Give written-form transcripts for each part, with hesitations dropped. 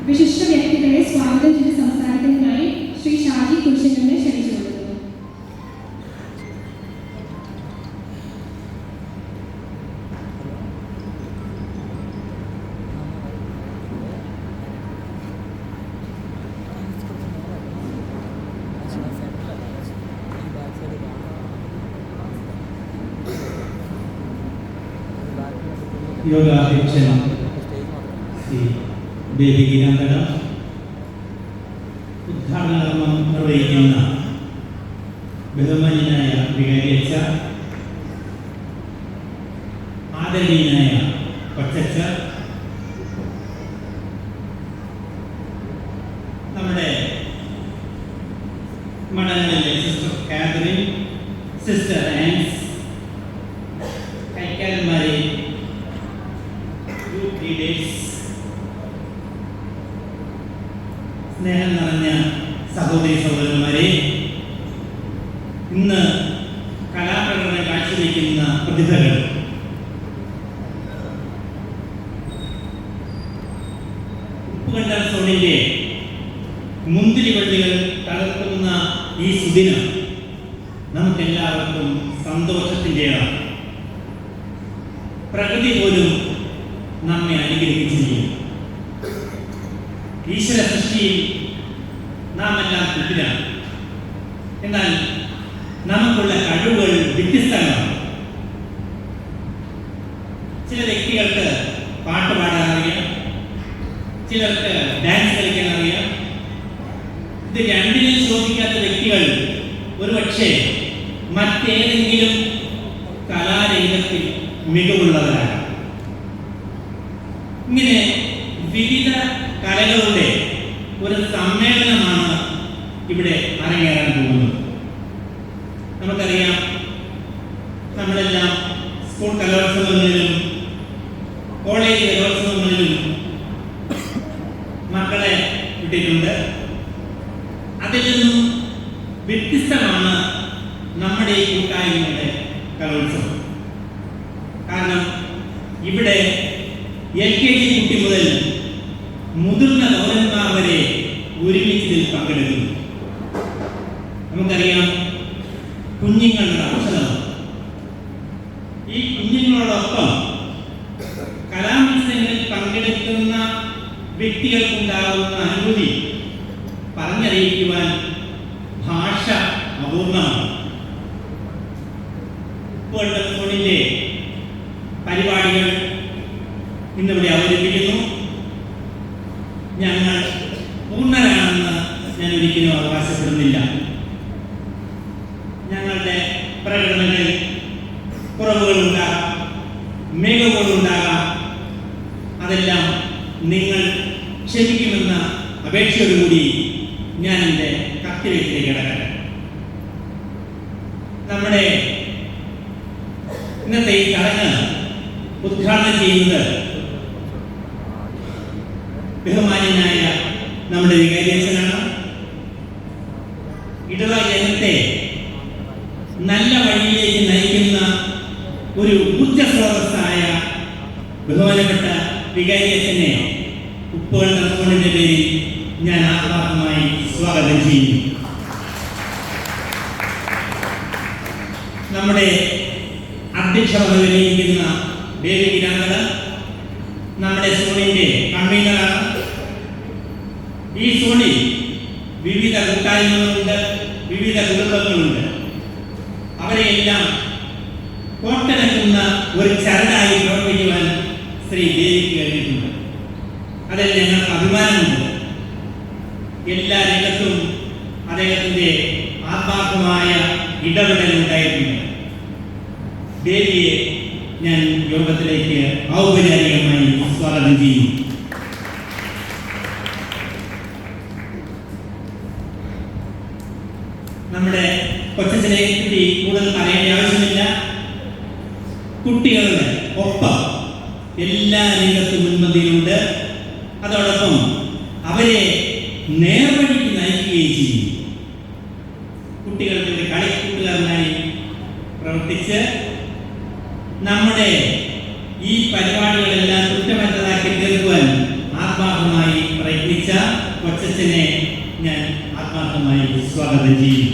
വിശിഷ്ട വ്യക്തികളെ സ്വാഗതം ചെയ്ത് സംസാരിക്കുന്നതിനായി ശ്രീ ഷാജി കുരിശിനെ ക്ഷണിച്ചു കൊടുക്കുന്നു. യോഗാധ്യക്ഷൻ ശ്രീ ദേവിഗീനാന്തര, ഉദ്ഘാടന കർമ്മം നിർവഹിക്കുന്ന ബഹുമാന്യനായ വികാരിയച്ഛ, ആദരണീയനായ കൊച്ചച്ഛ, നമ്മുടെ മഠങ്ങളിലെ സിസ്റ്റർ കാതറിൻ, സിസ്റ്റർ ആൻസ്, കൈക്കാരന്മാരെ, ഗ്രൂപ്പ് ലീഡേഴ്സ്, സ്നേഹം നിറഞ്ഞ സഹോദരി സഹോദരന്മാരെ, ഇന്ന് കലാപ്രകടനം കാഴ്ചവെക്കുന്ന പ്രതിഭകൾ, ഉപ്പുകണ്ടൽ സോണിന്റെ മുന്തിരി വള്ളികൾ തളർത്തുന്ന ഈ സുദിനം നമുക്കെല്ലാവർക്കും സന്തോഷത്തിൻ്റെതാണ്. പ്രകൃതി പോലും നമ്മെ അനുഗ്രഹിച്ചിരിക്കും. ഈശ്വര സൃഷ്ടിയിൽ നാം എല്ലാം തുല്യരാണ്. എന്നാൽ നമുക്കുള്ള കഴിവുകൾ വ്യത്യസ്തങ്ങളാണ്. ചില വ്യക്തികൾക്ക് പാട്ട് പാടാൻ അറിയാം, ചിലർക്ക് ഡാൻസ് കളിക്കാൻ അറിയാം. ഇത് രണ്ടിനും ശോഭിക്കാത്ത വ്യക്തികൾ ഒരുപക്ഷെ മറ്റേതെങ്കിലും കലാരംഗത്തിൽ മികവുള്ളവരാണ്. ഇങ്ങനെ വിവിധ കലകളുടെ ഒരു സമ്മേളനമാണ് ഇവിടെ അരങ്ങേറാൻ പോകുന്നത്. നമുക്കറിയാം, നമ്മളെല്ലാം സ്കൂൾ കലോത്സവങ്ങളിലും കോളേജ് കലോത്സവങ്ങളിലും മക്കളെ വിട്ടിട്ടുണ്ട്. അതിൽ നിന്നും വ്യത്യസ്തമാണ് നമ്മുടെ ഈ കൂട്ടായ്മയുടെ കലോത്സവം. കാരണം ഇവിടെ LKG കുട്ടി മുതൽ മുതിർന്ന പൗരന്മാർ വരെ ഒരുമിച്ച് പങ്കെടുക്കുന്നു. നമുക്കറിയാം, കുഞ്ഞുങ്ങളുടെ അക്ഷരം. ഈ കുഞ്ഞുങ്ങളോടൊപ്പം കലാമത്സരങ്ങളിൽ പങ്കെടുക്കുന്ന വ്യക്തികൾക്കുണ്ടാകുന്ന അനുഭൂതി പറഞ്ഞറിയിക്കുവാൻ ഭാഷ അപൂർണമാണ്. ഉപ്പുകണ്ടൽ സോണിന്റെ പരിപാടികൾ ഇന്നിവിടെ അവതരിപ്പിക്കുന്നു. ഞങ്ങൾ പൂർണ്ണരാണെന്ന് ഞാൻ ഒരിക്കലും അവകാശപ്പെടുന്നില്ല. ഞങ്ങളുടെ പ്രകടനങ്ങളിൽ കുറവുകളുണ്ടാകാം, മികവുകളുണ്ടാകാം. അതെല്ലാം നിങ്ങൾ ക്ഷമിക്കുമെന്ന അപേക്ഷയോടുകൂടി ഞാൻ എൻ്റെ കർത്തവ്യത്തിലേക്ക് കിടക്കട്ടെ. നമ്മുടെ ഇന്നത്തെ ഈ ചടങ്ങ് ഉദ്ഘാടനം ചെയ്യുന്നത് ബഹുമാന്യനായ നമ്മുടെ വികാരിയച്ഛനാണ്. ഇടവ ജനത്തെ നല്ല വഴിയിലേക്ക് നയിക്കുന്ന ഒരു ഊർജ്ജസ്രോതസ്സായ ബഹുമാനപ്പെട്ട വികാരിയച്ഛനെ ഉപ്പുകണ്ടൽ സോണിന്റെ പേരിൽ ഞാൻ ആത്മാർത്ഥമായി സ്വാഗതം ചെയ്യുന്നു. നമ്മുടെ അധ്യക്ഷ പദവി വഹിക്കുന്ന ദേവിഗീനാന്തര നമ്മുടെ സോണിന്റെ കൺവീനറാണ്. ഈ സോണിൽ വിവിധ കൂട്ടായ്മകളുണ്ട്, വിവിധ കുടുംബങ്ങളുണ്ട്. അവരെയെല്ലാം കോർത്തിണക്കുന്ന ഒരു ചരടായി പ്രവർത്തിക്കുവാൻ ശ്രീ ദേവിക്ക് കഴിഞ്ഞിട്ടുണ്ട്. അതിൽ ഞങ്ങൾക്ക് അഭിമാനമുണ്ട്. എല്ലാ രംഗത്തും അദ്ദേഹത്തിൻ്റെ ആത്മാർത്ഥമായ ഇടപെടലുണ്ടായിട്ടുണ്ട്. ദേവിയെ ഞാൻ യോഗത്തിലേക്ക് ഔപചാരികമായി സ്വാഗതം ചെയ്യുന്നു. നമ്മുടെ കൊച്ചച്ഛനെ പറ്റി കൂടുതൽ പറയേണ്ട ആവശ്യമില്ല. കുട്ടികളുടെ ഒപ്പം എല്ലാ രംഗത്തും മുൻപന്തിയിലുണ്ട്. അതോടൊപ്പം അവരെ നേർവഴിക്ക് നയിക്കുകയും ചെയ്യും. കുട്ടികൾക്ക് ഒരു കളിക്കൂട്ടുകാരനായി പ്രവർത്തിച്ച് നമ്മുടെ ഈ പരിപാടികളെല്ലാം കുറ്റമറ്റതാക്കി തീർക്കുവാൻ ആത്മാർത്ഥമായി പ്രയത്നിച്ച കൊച്ചച്ഛനെ ഞാൻ ആത്മാർത്ഥമായി സ്വാഗതം ചെയ്യും.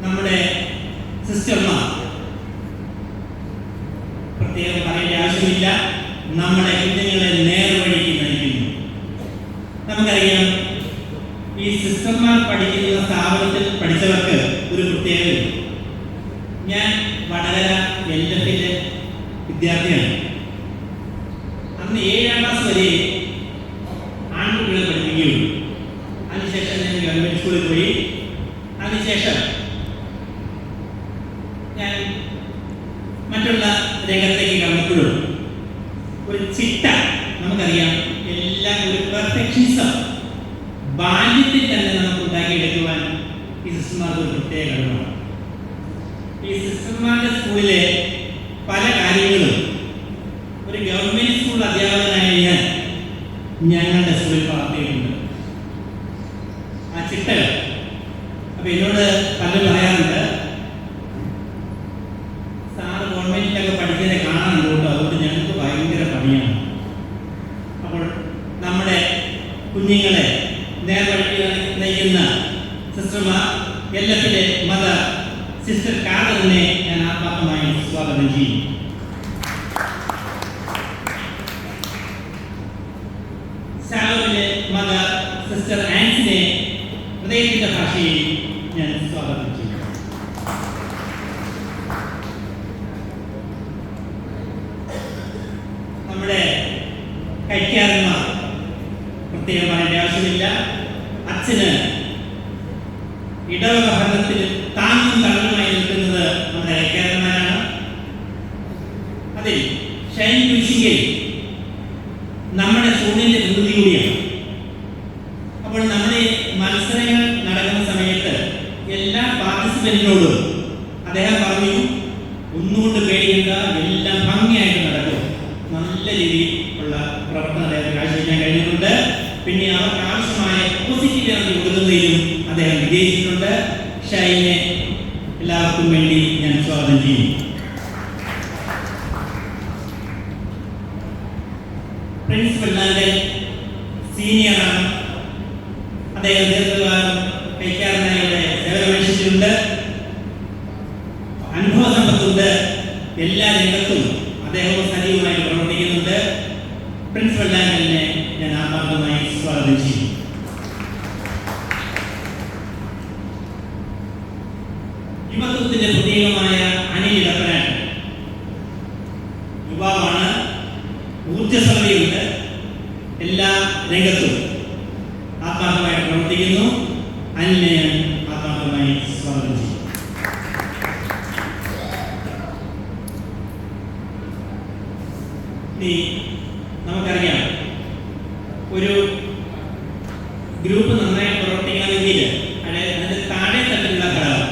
നമ്മുടെ സിസ്റ്റർമാർ പ്രത്യേകം പറയേണ്ട ആവശ്യമില്ല, നമ്മുടെ കുഞ്ഞുങ്ങളെ നേർവഴിക്ക് നയിക്കുന്നു. നമുക്കറിയാം, ഈ സിസ്റ്റർമാർ പഠിക്കുന്ന സ്ഥാപനത്തിൽ പഠിച്ചവർക്ക് ഒരു പ്രത്യേകത. ഞാൻ വടകര LFിലെ വിദ്യാർത്ഥിയാണ്. അന്ന് 7ാം ക്ലാസ് വരെ ആൺകുട്ടികളെ പഠിപ്പിക്കുകയുള്ളൂ. അതിനുശേഷം ഞാൻ ഗവൺമെന്റ് സ്കൂളിൽ പോയി. അതിനുശേഷം ഞാൻ മറ്റുള്ള രംഗത്തേക്ക് കടന്നപ്പോഴും ഒരു ചിട്ട, നമുക്കറിയാം, എല്ലാം ഒരു പെർഫെക്ഷനിസം ബാല്യത്തിൽ തന്നെ നമുക്ക് ഉണ്ടാക്കിയെടുക്കുവാൻ ഈ സിസ്റ്റർമാർക്ക് ഒരു പ്രത്യേക കഴിവാണ്. ഈ സിസ്റ്റർമാരുടെ സ്കൂളിലെ പല കാര്യങ്ങളും ഒരു ഗവൺമെന്റ് സ്കൂൾ അധ്യാപകനായ ഞങ്ങളുടെ സ്കൂളിൽ പകർത്തിയിട്ടുണ്ട്. ആ ചിട്ടകൾ അപ്പൊ എന്നോട് പലരും പറയാറുണ്ട്, സാറ് ഗവൺമെന്റിലൊക്കെ പഠിച്ചതിനെ കാണാനുണ്ട് കേട്ടോ, അതുകൊണ്ട് ഞങ്ങൾക്ക് ഭയങ്കര പണിയാണ്. അപ്പോൾ നമ്മുടെ കുഞ്ഞുങ്ങളെ നേർവഴിക്ക് നയിക്കുന്ന സിസ്റ്റർമാർ LFിലെ മദർ സിസ്റ്റർ കാതറിനെ ഞാൻ ആത്മാർത്ഥമായി സ്വാഗതം ചെയ്യും. സാലോമിലെ മദർ സിസ്റ്റർ ആൻസിനെ ഹൃദയത്തിന്റെ ഭാഷയിൽ ഞാൻ സ്വാഗതം ചെയ്യും. നമ്മുടെ കൈക്കാരന്മാർ പ്രത്യേകം പറയേണ്ട ആവശ്യമില്ല. അച്ഛന് ഇടവക ഭരണത്തിൽ താങ്ങും തണലുമായി നിൽക്കുന്നത് നമ്മുടെ കൈക്കാരന്മാരാണ്. അതിൽ ഷൈൻ കുരിശിങ്കൽ നമ്മുടെ സ്കൂളിന്റെ പ്രതിനിധി കൂടിയാണ്. അപ്പോൾ നമ്മുടെ മത്സരങ്ങൾ നടക്കുന്ന സമയത്ത് എല്ലാ പാർട്ടിസിപ്പന്റിനോടും അദ്ദേഹം പറഞ്ഞു, ഒന്നുകൊണ്ട് പേടിക്കേണ്ട, എല്ലാം ഭംഗിയായിട്ട് നടക്കും. നല്ല രീതിയിൽ ഉള്ള പ്രവർത്തനം അദ്ദേഹം കാഴ്ചവെക്കാൻ കഴിഞ്ഞിട്ടുണ്ട്. പിന്നെ അവർക്ക് ആവശ്യമായ പോസിറ്റീവ് എനർജി കൊടുക്കുന്നതിലും അദ്ദേഹം വിജയിച്ചിട്ടുണ്ട്. ഷൈനെ എല്ലാവർക്കും വേണ്ടി ഞാൻ സ്വാഗതം ചെയ്യും. പ്രിൻസിപ്പൽ ലാൻഡൻ സീനിയറാണ്. അദ്ദേഹം ദീർഘകാലം കൈക്കാരനായി ഇവിടെ സേവനമനുഷ്ഠിച്ചിട്ടുണ്ട്. അനുഭവ സമ്പത്തുണ്ട്. എല്ലാ രംഗത്തും അദ്ദേഹം സജീവമായി പ്രവർത്തിക്കുന്നുണ്ട്. പ്രിൻസിപ്പൽ ലാൻഡനെ ഞാൻ ആത്മാർത്ഥമായി സ്വാഗതം ചെയ്യും. യുവത്വത്തിന്റെ പ്രതീകമായ അനിൽ ഇടപ്പനാട്ട് യുവാവാണ്. ഊർജ്ജസ്വലതയുണ്ട്. എല്ലാ രംഗത്തും ആത്മാർത്ഥമായിട്ട് പ്രവർത്തിക്കുന്നു. അനിലിനെ ഞാൻ ആത്മാർത്ഥമായി സ്വാഗതം ചെയ്യും. ഇനി നമുക്കറിയാം, ഒരു ഗ്രൂപ്പ് നന്നായി പ്രവർത്തിക്കണമെങ്കിൽ അതിന്റെ താഴെ തട്ടിലുള്ള ഘടകം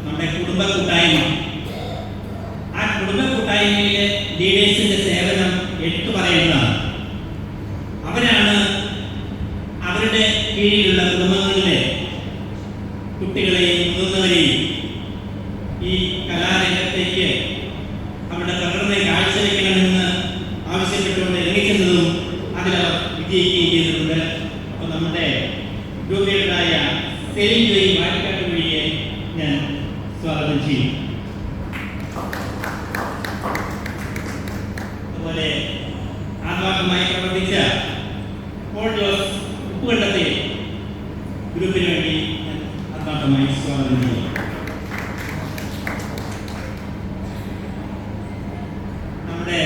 നമ്മുടെ കുടുംബ കൂട്ടായ്മ. ആ കുടുംബ കൂട്ടായ്മയിലെ ലീഡേഴ്സിന്റെ സേവനം എടുത്തു പറയേണ്ടതാണ്. അവരാണ് അവരുടെ കീഴിലുള്ള കുടുംബങ്ങളിലെ കുട്ടികളെയും മുതിർന്നവരെയും ഈ കലാരംഗത്തേക്ക് അവരുടെ പ്രകടനം കാഴ്ചവെക്കണമെന്ന് ആവശ്യപ്പെട്ടുകൊണ്ട് ഇറങ്ങിച്ചെന്നതും അതിലവർ വിജയിക്കുകയും ചെയ്തിട്ടുണ്ട്. അപ്പോൾ നമ്മുടെ ഗ്രൂപ്പുകളായ സെലിൻ ജോയി വാഴക്കാട്ട് വഴിയെ ഞാൻ സ്വാഗതം ചെയ്യും. അതുപോലെ ആത്മാർത്ഥമായി പ്രവർത്തിച്ച പോൾ ജോസ് ഉപ്പുകണ്ടത്തെ ഗ്രൂപ്പിന് വേണ്ടി ഞാൻ ആത്മാർത്ഥമായി സ്വാഗതം ചെയ്യും. നമ്മുടെ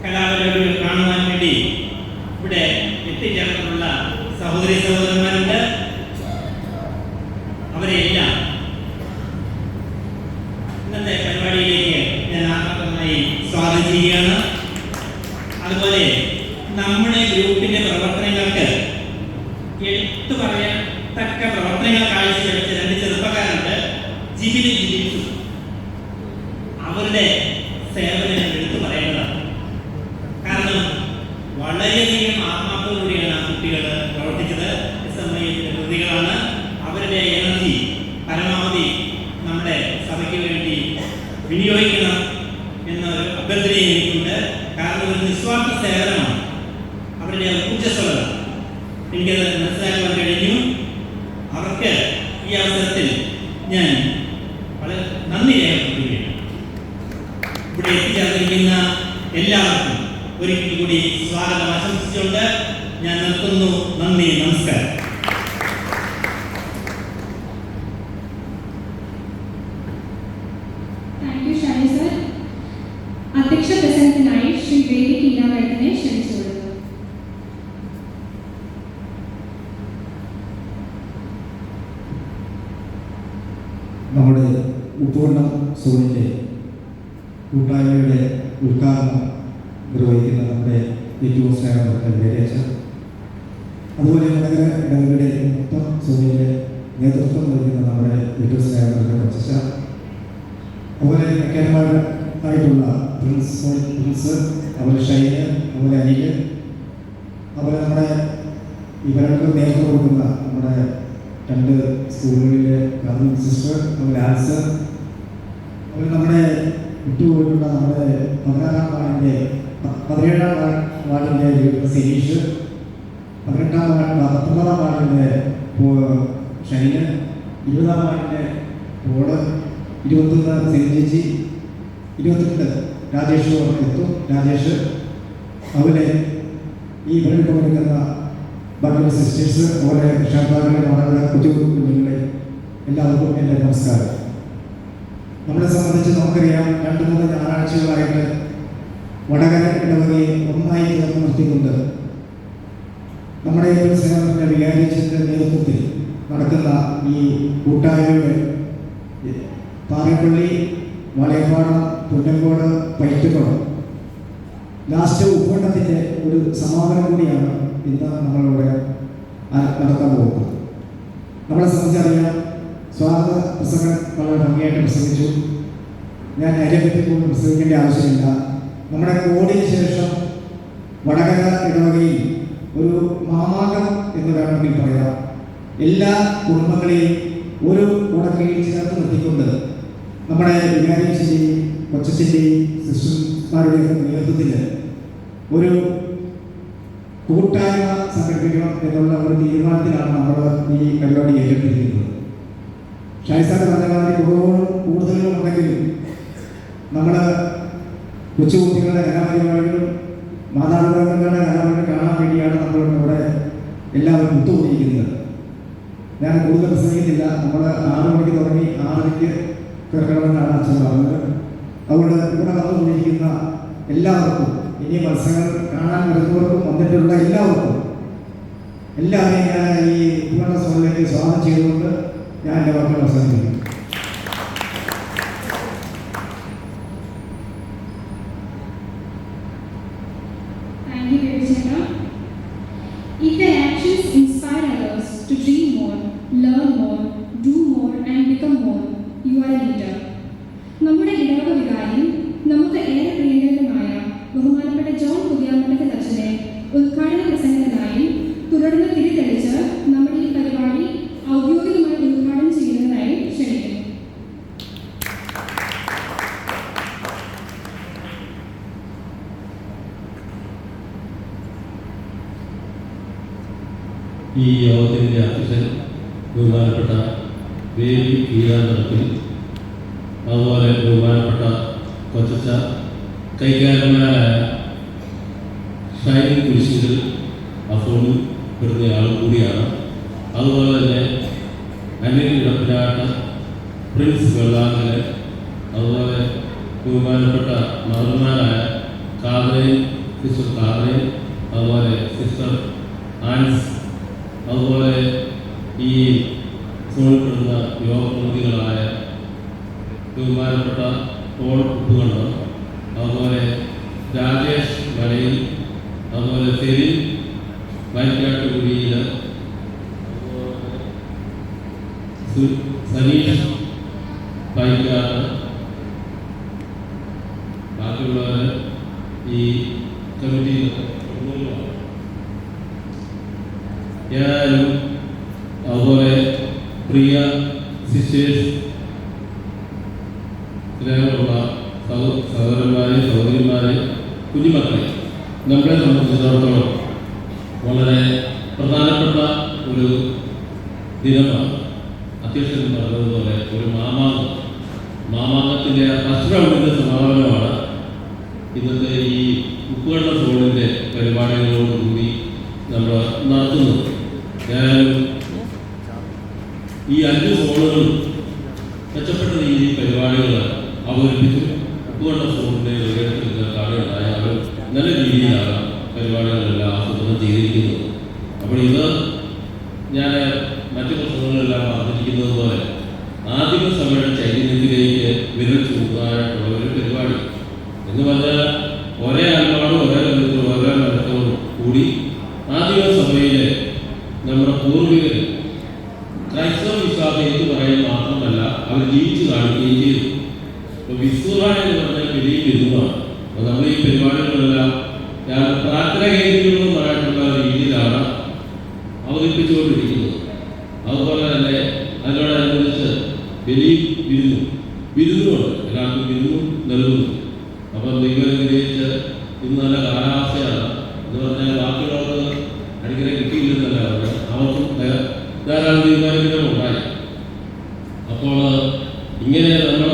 കലാപരിപാടികൾ കാണുവാൻ വേണ്ടി ഇവിടെ എത്തിച്ചേർന്നിട്ടുള്ള സഹോദരി സഹോദരന്മാരുണ്ട്. അവരെല്ലാം ഇന്നത്തെ പരിപാടിയിലേക്ക് ഞാൻ ആത്മാർത്ഥമായി സ്വാഗതം ചെയ്യുകയാണ്. അതുപോലെ നമ്മുടെ ഗ്രൂപ്പിന്റെ പ്രവർത്തനങ്ങൾക്ക് എടുത്തു പറയാൻ തക്ക പ്രവർത്തനങ്ങൾ കാഴ്ചവെച്ച രണ്ട് ചെറുപ്പക്കാരുണ്ട്. ജിബിനും ജിബിൻസും. അവരുടെ സേവനങ്ങൾ എടുത്തു പറയേണ്ടതാണ്. കാരണം വളരെയധികം ആത്മാർത്ഥതയോടെയാണ് ആ കുട്ടികൾ പ്രവർത്തിച്ചത്. SMIയുടെ കൃതികളാണ്. അവരുടെ എനർജി പരമാവധി നമ്മുടെ സഭയ്ക്ക് വേണ്ടി വിനിയോഗിക്കണം എന്നൊരു അഭ്യർത്ഥന എനിക്കുണ്ട്. കാരണം ഒരു നിസ്വാർത്ഥ സേവനമാണ് അവരുടെ ഊർജ്ജസ്വലത. എനിക്കത് മനസ്സിലാക്കാൻ കഴിഞ്ഞു. അവർക്ക് ഈ അവസരത്തിൽ ഞാൻ വളരെ നന്ദി രേഖപ്പെടുത്തുകയാണ്. ഇവിടെ എത്തിച്ചേർന്നിരിക്കുന്ന എല്ലാവർക്കും ഒരിക്കൽ കൂടി സ്വാഗതം ആശംസിച്ചുകൊണ്ട് ഞാൻ നിർത്തുന്നു. നന്ദി, നമസ്കാരം. Thank you Shani sir. അധ്യക്ഷ പ്രസംഗത്തിനായി ശ്രീ വേദി കീലാവഴത്തിനെ ക്ഷണിച്ചു കൊടുക്കുന്നു. നമ്മുടെ ഉപ്പൂർണ്ണം സോണിൻ്റെ കൂട്ടായ്മയുടെ ഉദ്ഘാടനം നിർവഹിക്കുന്ന നമ്മുടെ ഏറ്റവും സ്നേഹപ്പെട്ട വേദിയച്ഛൻ, അതുപോലെ നഗര ഇടവകയുടെ മൊത്തം സോണിയുടെ നേതൃത്വം നൽകുന്ന നമ്മുടെ ഏറ്റവും സ്നേഹപ്പെട്ട കൊച്ചച്ച, അതുപോലെ മെക്കാന്മാരായിട്ടുള്ള പ്രിൻസ്, അതുപോലെ ഷൈന്, അതുപോലെ അനില്, അതുപോലെ നമ്മുടെ ഇവർക്ക് നേതൃത്വം കൊടുക്കുന്ന നമ്മുടെ 2 സ്കൂളുകളിലെ സിസ്റ്റർ, അതുപോലെ ആൻസർ, അതുപോലെ നമ്മുടെ വിട്ടുപോയിട്ടുള്ള നമ്മുടെ 17ാം വാർഡിൻ്റെ സനീഷ്, 19ാം വാർഡിൻ്റെ ഷൈന്, 20ാം വാർഡിൻ്റെ പോള്, 21 സെഞ്ചേച്ചി, 22 രാജേഷ് എത്തും, രാജേഷ്, അതുപോലെ ഈ ഇവരിൽ പങ്കെടുക്കുന്ന ബാക്കിയുള്ള സിസ്റ്റേഴ്സ്, അതുപോലെ രക്ഷാകർത്താക്കളെ, നമ്മുടെ കൊച്ചു കുഞ്ഞുങ്ങളെ എല്ലാവർക്കും എൻ്റെ നമസ്കാരം. നമ്മളെ സംബന്ധിച്ച് നമുക്കറിയാം, 2-3 ഞായറാഴ്ചകളായിട്ട് വടകര ഇടവകയെ ഒന്നായി ചേർന്ന് നിർത്തിക്കൊണ്ട് നമ്മുടെ ഏറ്റവും സ്നേഹത്തിൻ്റെ വികാരിച്ചതിൻ്റെ നേതൃത്വത്തിൽ നടക്കുന്ന ഈ കൂട്ടായ്മയുടെ പാറപ്പള്ളി, വളയപ്പാടം, പുന്നങ്കോട്, പൈറ്റുകോട് ലാസ്റ്റ് ഉപ്പൂർണ്ണത്തിൻ്റെ ഒരു സമാപനം കൂടിയാണ് ഇന്ന് നമ്മളിവിടെ നടത്താൻ പോകുന്നത്. നമ്മളെ സംബന്ധിച്ചറിയാം, സ്വാഗത പ്രസംഗം വളരെ ഭംഗിയായിട്ട് പ്രസംഗിച്ചു. ഞാൻ അതിനെപ്പറ്റി കൂടുതൽ പ്രസംഗിക്കേണ്ട ആവശ്യമില്ല. നമ്മുടെ കോവിഡിന് ശേഷം വടകര ഇടവകയിൽ ഒരു മാമാകം എന്ന് വേണമെങ്കിൽ പറയാം. എല്ലാ കുടുംബങ്ങളെയും ഒരു ഉടക്കയിൽ ചേർത്ത് നിർത്തിക്കൊണ്ട് നമ്മുടെ വികാരിയച്ഛൻ്റെയും കൊച്ചച്ഛൻ്റെയും സിസ്റ്റർമാരുടെയും നേതൃത്വത്തിൽ ഒരു കൂട്ടായ്മ സംഘടിപ്പിക്കണം എന്നുള്ള ഒരു തീരുമാനത്തിലാണ് നമ്മൾ ഈ പരിപാടി ഏറ്റെടുത്തിരിക്കുന്നത്. ഷായിസാന്റെ പറഞ്ഞ കുറവുകളും കൂടുതലുകളും ഉണ്ടെങ്കിലും നമ്മൾ കൊച്ചുകുട്ടികളുടെ കലാപരിപാടികളും മാതാപിതാക്കളുടെ കലാപരിപാടി കാണാൻ വേണ്ടിയാണ് നമ്മൾ ഇവിടെ എല്ലാവരും ഒത്തുകൂടിയിരിക്കുന്നത്. ഞാൻ കൂടുതൽ പ്രസംഗിക്കുന്നില്ല. നമ്മൾ 6 മണിക്ക് തുടങ്ങി 6:00 തീർക്കണമെന്നാണ് അച്ഛൻ പറഞ്ഞത്. അതുകൊണ്ട് ഇവിടെ വന്നുകൊണ്ടിരിക്കുന്ന എല്ലാവർക്കും, ഇനി മത്സരങ്ങൾ കാണാൻ വരുന്നവർക്കും, വന്നിട്ടുള്ള എല്ലാവർക്കും എല്ലാവരെയും ഞാൻ ഈ പൂർണ്ണ സോണിലേക്ക് സ്വാഗതം ചെയ്തുകൊണ്ട് ഞാൻ എൻ്റെ വാക്കുകൾ അവസാനിപ്പിക്കുന്നു. Thank you, Vivisheka. If their actions inspire others to dream more, learn more, do more and become more, you are a leader. നമ്മുടെ ഇടവക വികാരിയും നമുക്ക് ഏറെ പ്രിയങ്കരനുമായ ബഹുമാനപ്പെട്ട ജോൺ പുതിയാമഠത്തിൽ അച്ഛനെ ഉദ്ഘാടന പ്രസംഗത്തിനായി തുടർന്ന് തിരിതെളിച്ച് നമ്മുടെ ഈ പരിപാടി ഔദ്യോഗികമായി ഉദ്ഘാടനം ചെയ്യുന്നതിനായി ക്ഷണിക്കുന്നു. ഈ യോഗത്തിൻ്റെ അധ്യക്ഷൻ ബഹുമാനപ്പെട്ട വേദി കീഴാന്തരത്തിൽ, അതുപോലെ ബഹുമാനപ്പെട്ട കൊച്ചച്ച, കൈകാരന്മാരായ ഷൈൻ കുരിശിൽ അസോണിൽ പെടുന്നയാളും കൂടിയാണ്. അതുപോലെ തന്നെ അനിൽ ഇടപ്പിലാട്ട്, പ്രിൻസ് വെള്ളാങ്കല്, അതുപോലെ ബഹുമാനപ്പെട്ട മദർമാരായ കാതറൈൻ, സിസ്റ്റർ കാതറൈൻ, അതുപോലെ സിസ്റ്റർ ആൻസ്, അതുപോലെ ഈ സോണിൽപ്പെടുന്ന യോഗപ്രതിനിധികളായ ബഹുമാനപ്പെട്ട പോൾ ഉപ്പുകണ്ടം, അതുപോലെ രാജേഷ് മലയിൽ, അതുപോലെ സെലിൻ വൈക്കാട്ടുകുടിയിൽ, സനീഷ് പൈക്കാട്, ബാക്കിയുള്ളവരെ ഈ കമ്മിറ്റിയിൽ ഞാനും അതുപോലെ പ്രിയ സിസ്റ്റേഴ്സ്, സ്നേഹമുള്ള സഹോദരന്മാരെ, സഹോദരിമാരെ, കുഞ്ഞുമക്കളെ, നമ്മളെ സംബന്ധിച്ചിടത്തോളം വളരെ പ്രധാനപ്പെട്ട ഒരു ദിനമാണ്. അധ്യക്ഷൻ പറഞ്ഞതുപോലെ ഒരു മാമാങ്കത്തിൻ്റെ ഫസ്റ്റ് റൗണ്ടിൻ്റെ സമാപനമാണ് ഇന്നത്തെ ഈ ഉപ്പുവെള്ള സോണിൻ്റെ പരിപാടികളോടുകൂടി നമ്മൾ നടത്തുന്നത്. ഞാൻ ഈ 5 സോണുകളും മെച്ചപ്പെട്ട രീതിയിൽ പരിപാടികൾ അവതരിപ്പിച്ചു. ഉപ്പുവെള്ള സോണിൻ്റെ വികസനത്തിൽ കാണുകയുണ്ടായാലും നല്ല രീതിയിലാണ് പരിപാടികളെല്ലാം ആസൂത്രണം ചെയ്തിരിക്കുന്നത്. അപ്പോൾ ഇത് ഞാൻ മറ്റു പ്രശ്നങ്ങളെല്ലാം പറഞ്ഞിരിക്കുന്നത് പോലെ ആദിമ സഭയുടെ ചൈതന്യത്തിലേക്ക് വിരൽ ചൂടായിട്ടുള്ള ഒരു പരിപാടി എന്ന് പറഞ്ഞാൽ ഒരേ ആൽമാടും ഒരേ ബന്ധത്തിലും ഒരേ മരത്തോടും കൂടി ആദിമ സഭയിലെ നമ്മുടെ പൂർവികർ ക്രൈസ്തവ വിശ്വാസം എന്ന് പറയുന്നത് മാത്രമല്ല, അവർ ജീവിച്ചു കാണിക്കുകയും ചെയ്തു. അപ്പോൾ വിസ്തുറായ എന്ന് പറഞ്ഞാൽ വലിയ ബിരുദമാണ്. അപ്പോൾ നമ്മൾ ഈ പരിപാടികളെല്ലാം പ്രാർത്ഥന കേന്ദ്രീകൃതമായിട്ടുള്ള രീതിയിലാണ് അവതരിപ്പിച്ചുകൊണ്ടിരിക്കുന്നത്. അതുപോലെ തന്നെ അതിനോടനുബന്ധിച്ച് വലിയ ബിരുദമുണ്ട്, എല്ലാവർക്കും ബിരുദം നൽകുന്നു. അപ്പം നിങ്ങൾ ഗ്രഹിച്ച് ഇന്ന് നല്ല കാലാവസ്ഥയാണ് എന്ന് പറഞ്ഞാൽ ബാക്കിയുള്ളവർക്ക് അടിക്കടി കിട്ടിയില്ലെന്നല്ല പറഞ്ഞത്, അവർക്കും ധാരാളം തീരുമാനങ്ങളും ഉണ്ടായി. അപ്പോൾ ഇങ്ങനെ നമ്മൾ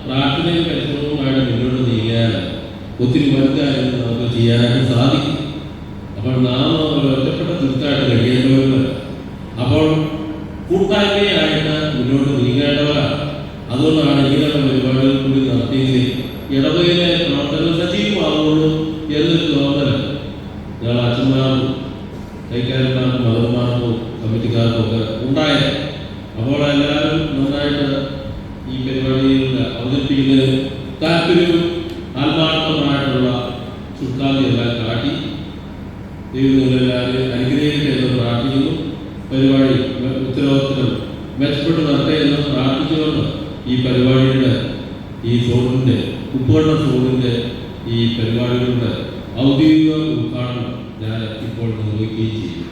പ്രാർത്ഥനയും പരിശ്രമവുമായിട്ട് മുന്നോട്ട് നീങ്ങിയാൽ ഒത്തിരി വലുതായിട്ട് നമുക്ക് ചെയ്യാനായിട്ട് സാധിക്കും. അപ്പോൾ നാം ഒരു ഒറ്റപ്പെട്ട തീർച്ചയായിട്ട് കഴിയേണ്ടവരല്ല. അപ്പോൾ കൂട്ടായ്മയായിട്ട് മുന്നോട്ട് നീങ്ങേണ്ടവരാണ്. അതുകൊണ്ടാണ് ഇങ്ങനെയുള്ള പരിപാടികൾ കൂടി നടത്തിയെങ്കിൽ ഇടവകയിലെ പ്രവർത്തനം സജീവമാകുള്ളൂ എന്നൊരു തോന്നൽ ഞങ്ങൾ അച്ഛന്മാർക്കും കൈക്കാരന്മാർക്കും മതന്മാർക്കും കമ്മിറ്റിക്കാർക്കും ഒക്കെ ഉണ്ടായത്. അപ്പോൾ എല്ലാവരും നന്നായിട്ട് ഈ പരിപാടിയിൽ അവതരിപ്പിക്കുന്നതിന് താല്പര്യവും ആത്മാർത്ഥമായിട്ടുള്ള ശുഷ്കാന്തിയെല്ലാം കാട്ടി ദൈവങ്ങളെല്ലാവരും അനുഗ്രഹിക്കട്ടെ എന്ന് പ്രാർത്ഥിക്കുന്നു. പരിപാടി ഉത്തരവാദിത്തം മെച്ചപ്പെട്ട് നടത്തേ എന്ന് പ്രാർത്ഥിച്ചുകൊണ്ട് ഈ പരിപാടിയുടെ ഈ സോണിൻ്റെ ഉപ്പുവെള്ള സോണിൻ്റെ ഈ പരിപാടികളുടെ ഔദ്യോഗിക ഉദ്ഘാടനം ഞാൻ ഇപ്പോൾ നിർവഹിക്കുകയും ചെയ്യും.